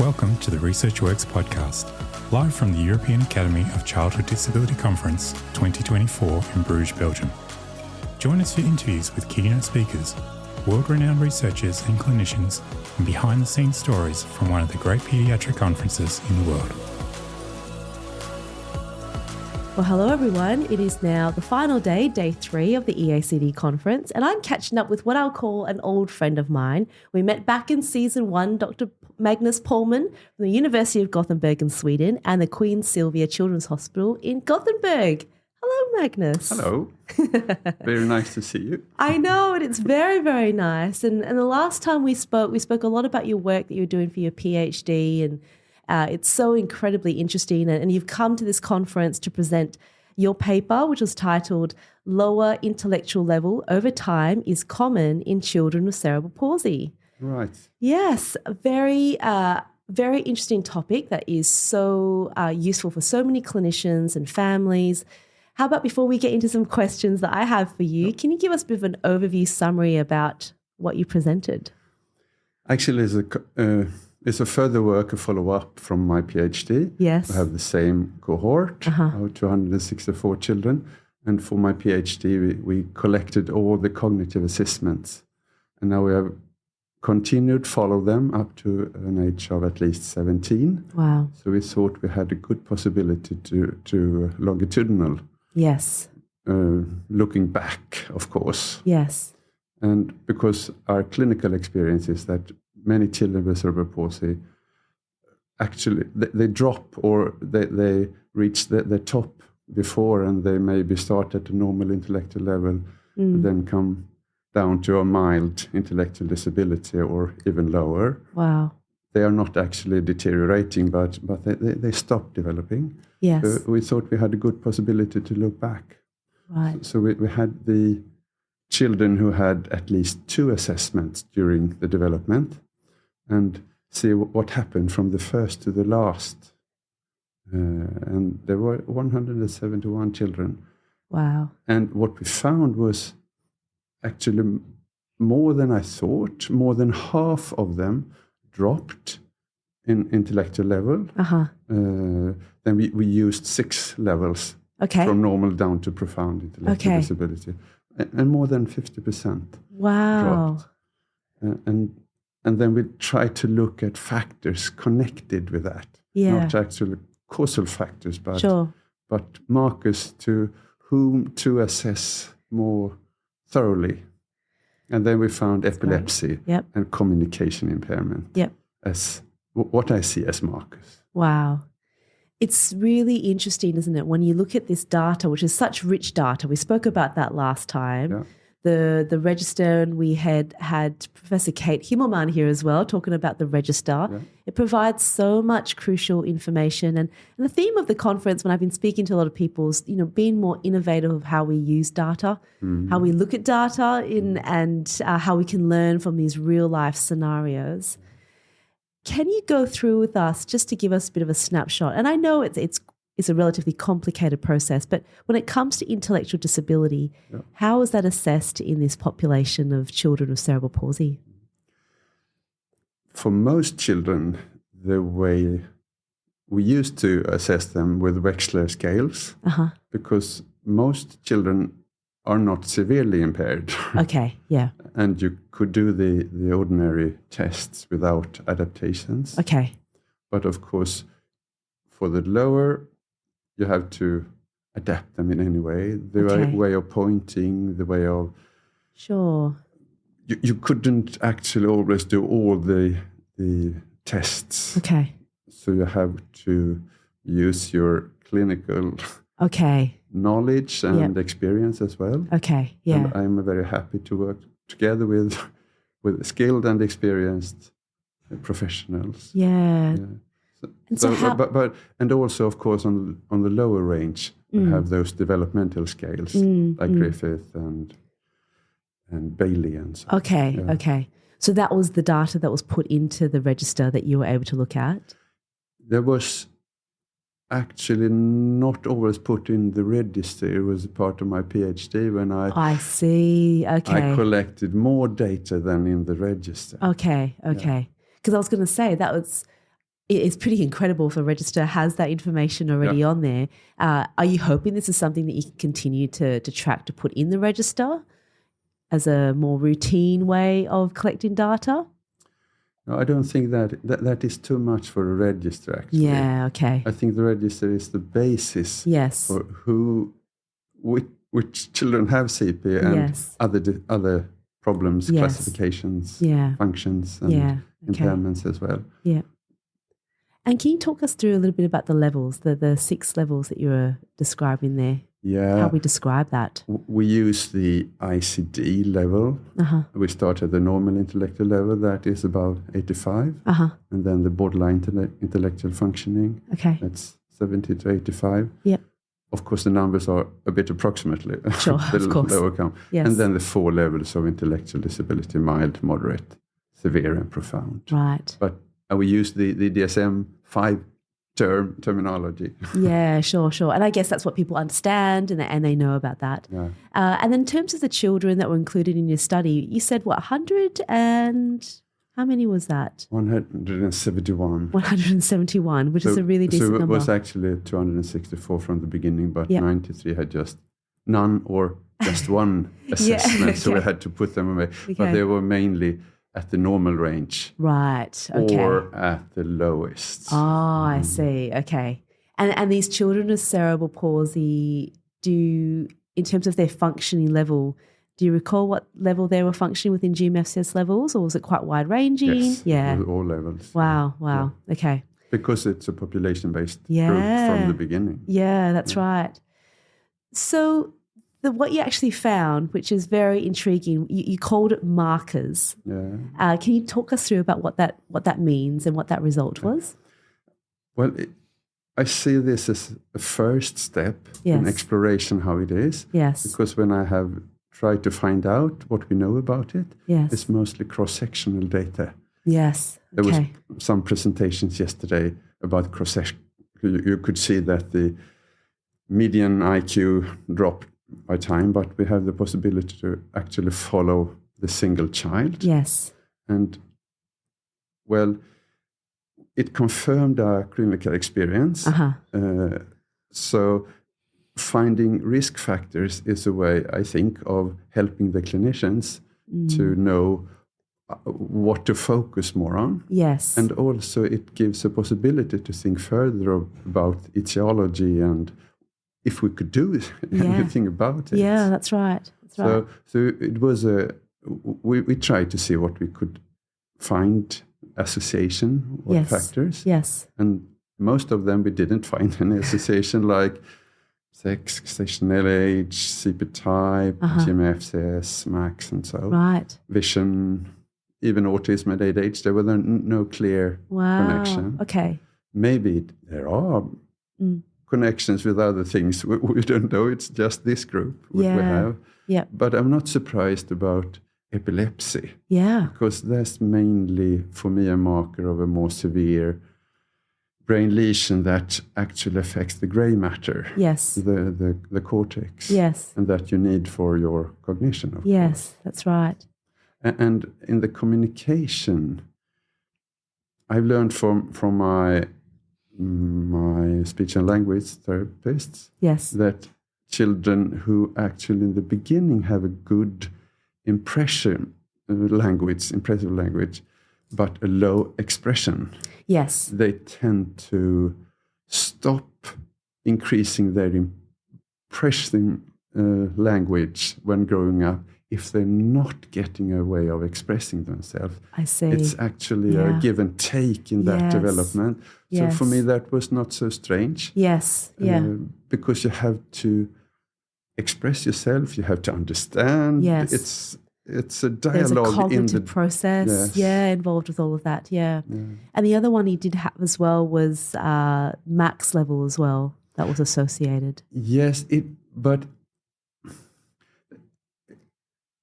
Welcome to the Research Works podcast, live from the European Academy of Childhood Disability Conference 2024 in Bruges, Belgium. Join us for interviews with keynote speakers, world-renowned researchers and clinicians, and behind-the-scenes stories from one of the great paediatric conferences in the world. Well, hello everyone. It is now the final day, day 3 of the EACD conference, and I'm catching up with what I'll call an old friend of mine. We met back in season 1, Dr Magnus Påhlman from the University of Gothenburg in Sweden and the Queen Sylvia Children's Hospital in Gothenburg. Hello, Magnus. Hello. Very nice to see you. I know, and it's very, very nice. And the last time we spoke a lot about your work that you were doing for your PhD, and it's so incredibly interesting. And you've come to this conference to present your paper, which was titled Lower Intellectual Level Over Time is Common in Children with Cerebral Palsy. Right. Yes, a very interesting topic that is so useful for so many clinicians and families. How about before we get into some questions that I have for you, can you give us a bit of an overview summary about what you presented? Actually, it's a further work, a follow-up from my PhD. Yes. I have the same cohort of 264 children. And for my PhD, we collected all the cognitive assessments. And now we have continued follow them up to an age of at least 17. Wow. So we thought we had a good possibility to longitudinal. Yes. Looking back, of course. Yes. And because our clinical experience is that many children with cerebral palsy actually they drop or they reach the top before, and they maybe start at a normal intellectual level and then come down to a mild intellectual disability or even lower. Wow. They are not actually deteriorating, but they stop developing. Yes. So we thought we had a good possibility to look back. Right. So we had the children who had at least 2 assessments during the development and see what happened from the first to the last. And there were 171 children. Wow. And what we found was actually more than I thought. More than half of them dropped in intellectual level. Then we used 6 levels from normal down to profound intellectual disability. And more than 50% dropped. And then we try to look at factors connected with that. Not actually causal factors, but markers to whom to assess more thoroughly. And then we found epilepsy and communication impairment as what I see as markers. Wow. It's really interesting, isn't it, when you look at this data, which is such rich data. We spoke about that last time. Yeah. The register, and we had Professor Kate Himmelman here as well, talking about the register. Yeah. It provides so much crucial information. And the theme of the conference, when I've been speaking to a lot of people, is, being more innovative of how we use data, how we look at data and how we can learn from these real-life scenarios. Can you go through with us just to give us a bit of a snapshot? And I know it's a relatively complicated process, but when it comes to intellectual disability, how is that assessed in this population of children with cerebral palsy? For most children, the way we used to assess them with Wechsler scales, because most children are not severely impaired. Okay, yeah. And you could do the ordinary tests without adaptations. Okay. But of course, for the lower, you have to adapt them in any way. The way of pointing, the way of... Sure. You couldn't actually always do all the tests. Okay. So you have to use your clinical knowledge and experience as well. Okay, yeah. And I'm very happy to work together with skilled and experienced professionals. Yeah. And also, of course, on the lower range, we have those developmental scales like Griffith and Bailey and so. Okay. So that was the data that was put into the register that you were able to look at? There was actually not always put in the register. It was a part of my PhD when I see. Okay. I collected more data than in the register. Okay. Because I was going to say that was it's pretty incredible if a register has that information already on there. Are you hoping this is something that you can continue to track, to put in the register as a more routine way of collecting data? No, I don't think that is too much for a register, actually. Yeah, okay. I think the register is the basis for which children have CP and other problems, classifications, functions, and impairments as well. Yeah. And can you talk us through a little bit about the levels, the 6 levels that you were describing there? Yeah. How we describe that? We use the EACD level. We start at the normal intellectual level, that is about 85. And then the borderline intellectual functioning, that's 70 to 85. Yeah. Of course, the numbers are a bit approximately of course. lower count. Yes. And then the 4 levels of intellectual disability: mild, moderate, severe, and profound. Right. But we use the DSM-5 terminology. Yeah, sure. And I guess that's what people understand and they know about that. Yeah. And then in terms of the children that were included in your study, you said, 100 and... How many was that? 171. 171, which is a really decent number. So it was actually 264 from the beginning, but 93 had just none or just one assessment, so we had to put them away. But they were mainly at the normal range. Right, or at the lowest. Oh, I see, okay. And these children with cerebral palsy, in terms of their functioning level, do you recall what level they were functioning within GMFCS levels, or was it quite wide-ranging? Yes, yeah, all levels. Wow, okay. Because it's a population-based group from the beginning. Yeah, that's right. So what you actually found, which is very intriguing, you called it markers. Yeah. Can you talk us through about what that means and what that result was? Well, I see this as a first step in exploration, how it is. Yes. Because when I have tried to find out what we know about it, it's mostly cross-sectional data. Yes. There was some presentations yesterday about cross-section. You could see that the median IQ dropped by time, but we have the possibility to actually follow the single child. Yes. And, well, it confirmed our clinical experience. So finding risk factors is a way, I think, of helping the clinicians to know what to focus more on. Yes. And also it gives a possibility to think further about etiology and if we could do anything about it. Yeah, that's right. So it was we tried to see what we could find association, what factors. Yes. And most of them we didn't find any association, like sex, gestational age, CP type, GMFCS, MAX, and so. Right. Vision, even autism at age, there were no clear connection. Okay. Maybe there are connections with other things. We don't know. It's just this group we have. Yeah. But I'm not surprised about epilepsy. Yeah. Because that's mainly, for me, a marker of a more severe brain lesion that actually affects the gray matter. Yes. The cortex. Yes. And that you need for your cognition, of course. Yes, that's right. And in the communication, I've learned from my speech and language therapists that children who actually in the beginning have a good impressive language, but a low expression. Yes. They tend to stop increasing their impressive language when growing up if they're not getting a way of expressing themselves. I see. It's actually a give and take in that development. So for me, that was not so strange. Yes, yeah. Because you have to express yourself, you have to understand. Yes. It's a dialogue. There's a cognitive process, involved with all of that, And the other one he did have as well was max level as well, that was associated. Yes, but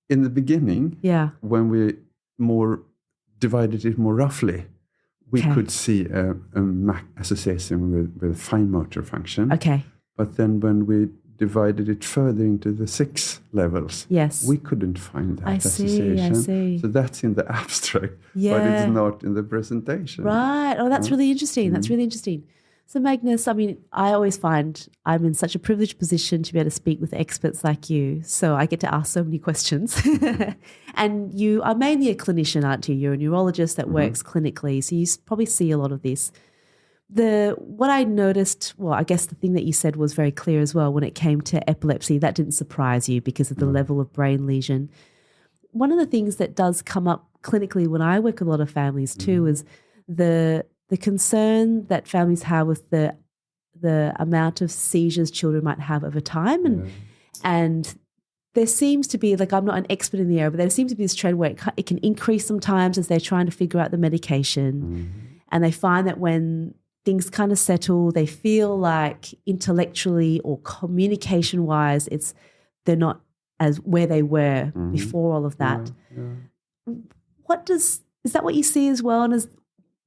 in the beginning, when we divided it more roughly, we could see a association with fine motor function. Okay. But then when we divided it further into the 6 levels. Yes. We couldn't find that I association. see. So that's in the abstract, but it's not in the presentation. Right. Oh, that's really interesting. That's really interesting. So Magnus, I mean, I always find I'm in such a privileged position to be able to speak with experts like you. So I get to ask so many questions. And you are mainly a clinician, aren't you? You're a neurologist that works clinically. So you probably see a lot of this. What I noticed, well, I guess the thing that you said was very clear as well when it came to epilepsy. That didn't surprise you because of the level of brain lesion. One of the things that does come up clinically when I work with a lot of families too is the concern that families have with the amount of seizures children might have over time. And there seems to be, like, I'm not an expert in the area, but there seems to be this trend where it can increase sometimes as they're trying to figure out the medication. And they find that when things kind of settle, they feel like intellectually or communication-wise, they're not as where they were before all of that. Is that what you see as well? And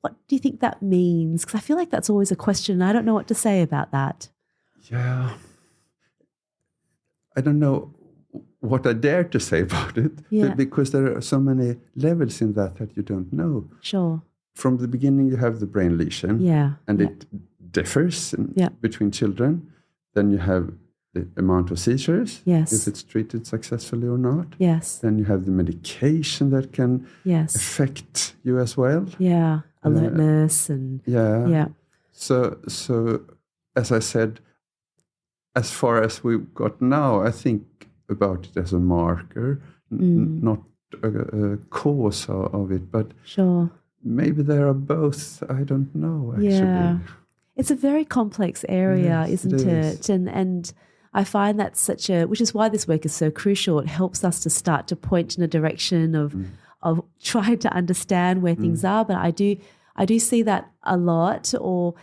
what do you think that means? Because I feel like that's always a question. I don't know what to say about that. Yeah. I don't know what I dare to say about it, because there are so many levels in that you don't know. Sure. From the beginning, you have the brain lesion, and it differs between children. Then you have the amount of seizures, if it's treated successfully or not. Yes. Then you have the medication that can affect you as well. Yeah, alertness and So as I said, as far as we've got now, I think about it as a marker, not a cause of it, but maybe there are both. I don't know, actually. Yeah. It's a very complex area, isn't it? And I find that's which is why this work is so crucial. It helps us to start to point in a direction of trying to understand where things are. But I do see that a lot, or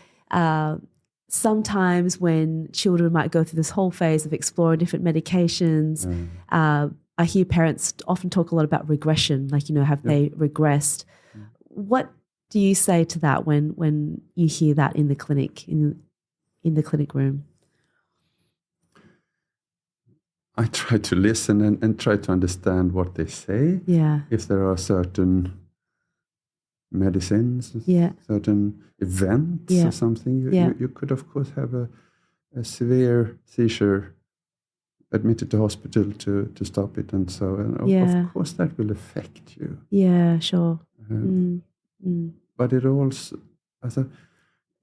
sometimes when children might go through this whole phase of exploring different medications, I hear parents often talk a lot about regression, like, have they regressed? What do you say to that when you hear that in the clinic, in the clinic room? I try to listen and try to understand what they say. Yeah. If there are certain medicines, certain events or something, you could, of course, have a severe seizure, admitted to hospital to stop it, and so of course that will affect you. Yeah, sure. But it also,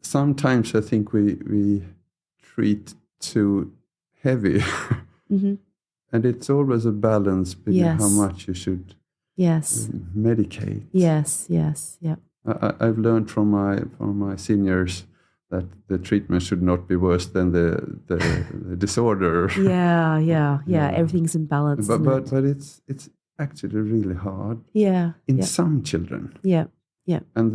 sometimes I think we treat too heavy. And it's always a balance between how much you should medicate. Yes. I've learned from my seniors that the treatment should not be worse than the disorder. Yeah. Everything's in balance. But it's actually really hard. In some children. Yeah. And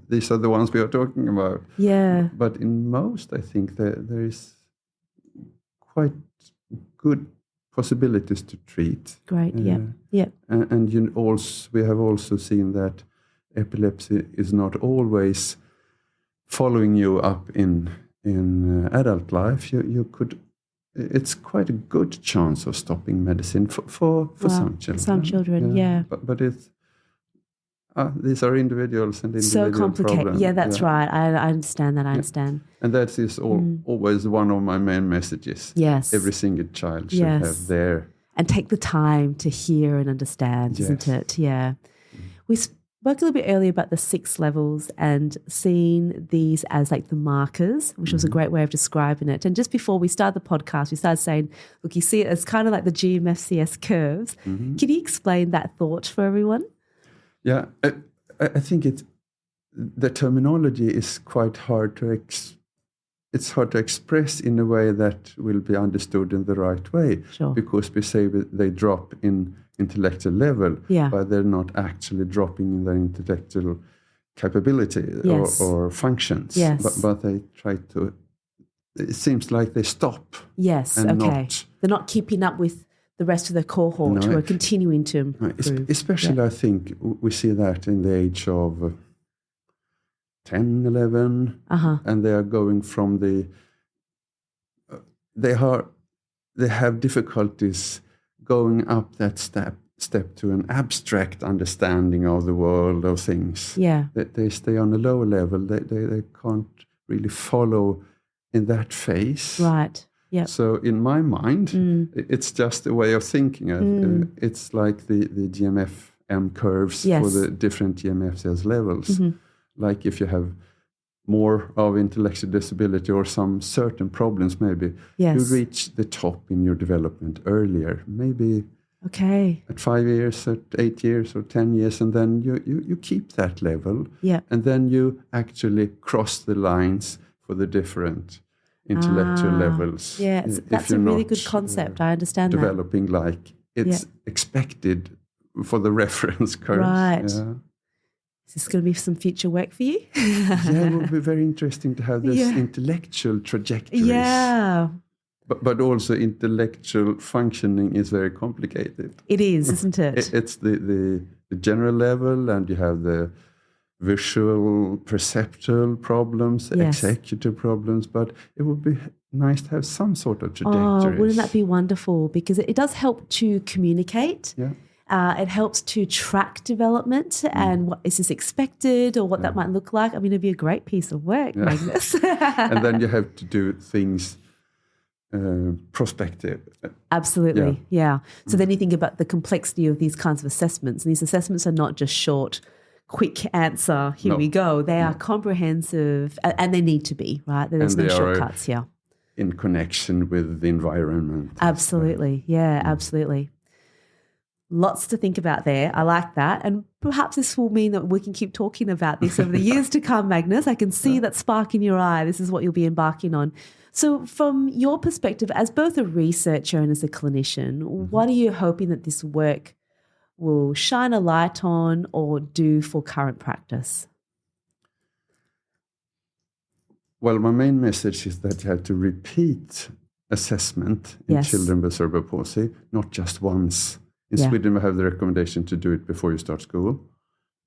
these are the ones we are talking about. Yeah. But in most, I think there is quite good possibilities to treat. Great. And we have also seen that epilepsy is not always following you up in adult life. You could. It's quite a good chance of stopping medicine for some children. Some children, But it's these are individuals and individual so complicated. problems. Yeah, that's right. I understand that. I understand. And that is always one of my main messages. Yes. Every single child should have their... And take the time to hear and understand, isn't it? Yeah. We spoke a little bit earlier about the 6 levels and seeing these as like the markers, which was a great way of describing it. And just before we started the podcast, we started saying, look, you see it as kind of like the GMFCS curves. Can you explain that thought for everyone? Yeah, I think the terminology is quite hard to it's hard to express in a way that will be understood in the right way. Sure. Because we say they drop in intellectual level, but they're not actually dropping in their intellectual capability or functions. Yes. But they try to. It seems like they stop. Yes. And they're not keeping up with the rest of the cohort who are continuing to improve. Especially, I think, we see that in the age of 10, 11, and they are going from they are they have difficulties going up that step to an abstract understanding of the world, of things. Yeah. They stay on a lower level. They can't really follow in that phase. Right. Yeah. So in my mind, it's just a way of thinking. It's like the GMF-M curves for the different GMF-CS levels. Like if you have more of intellectual disability or some certain problems, maybe you reach the top in your development earlier. Maybe at 5 years, at 8 years, or 10 years, and then you keep that level. Yeah. And then you actually cross the lines for the different intellectual levels. Yeah, that's a really good concept. I understand developing like it's expected for the reference curves. Right. Yeah. Is this going to be some future work for you? Yeah, it will be very interesting to have this intellectual trajectories. Yeah. But also intellectual functioning is very complicated. It is, isn't it? It's the general level, and you have the visual, perceptual problems, executive problems, but it would be nice to have some sort of trajectory. Oh, wouldn't that be wonderful? Because it does help to communicate. Yeah. It helps to track development and what is this expected or what that might look like. I mean, it'd be a great piece of work, Magnus. And then you have to do things prospective. Absolutely, yeah. So then you think about the complexity of these kinds of assessments. And these assessments are not just short, quick answer, here we go. They are comprehensive, and they need to be, right? There's no shortcuts here. In connection with the environment. Absolutely, absolutely. Lots to think about there. I like that. And perhaps this will mean that we can keep talking about this over the years to come, Magnus. I can see that spark in your eye. This is what you'll be embarking on. So from your perspective, as both a researcher and as a clinician, what are you hoping that this work will shine a light on or do for current practice? Well, my main message is that you have to repeat assessment in children with cerebral palsy, not just once. In Sweden, we have the recommendation to do it before you start school.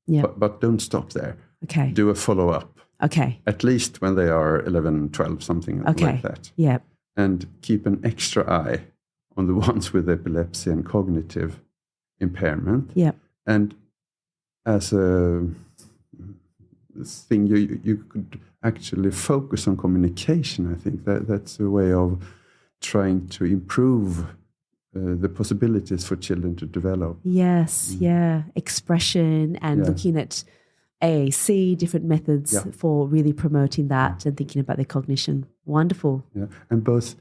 Yeah. But don't stop there. Okay. Do a follow-up. Okay. At least when they are 11, 12, something like that. Yeah. And keep an extra eye on the ones with epilepsy and cognitive impairment. Yeah. And as a thing, you could actually focus on communication. I think that's a way of trying to improve the possibilities for children to develop. Yes, expression and looking at AAC, different methods for really promoting that and thinking about their cognition. Wonderful. Yeah, and both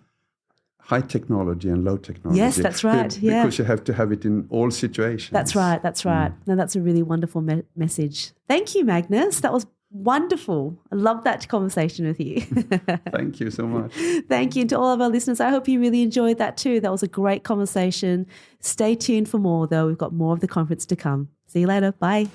high technology and low technology. Yes, that's right. Because you have to have it in all situations. That's right. No, that's a really wonderful message. Thank you, Magnus. That was wonderful. I love that conversation with you. Thank you so much. Thank you. And to all of our listeners, I hope you really enjoyed that too. That was a great conversation. Stay tuned for more, though. We've got more of the conference to come. See you later. Bye.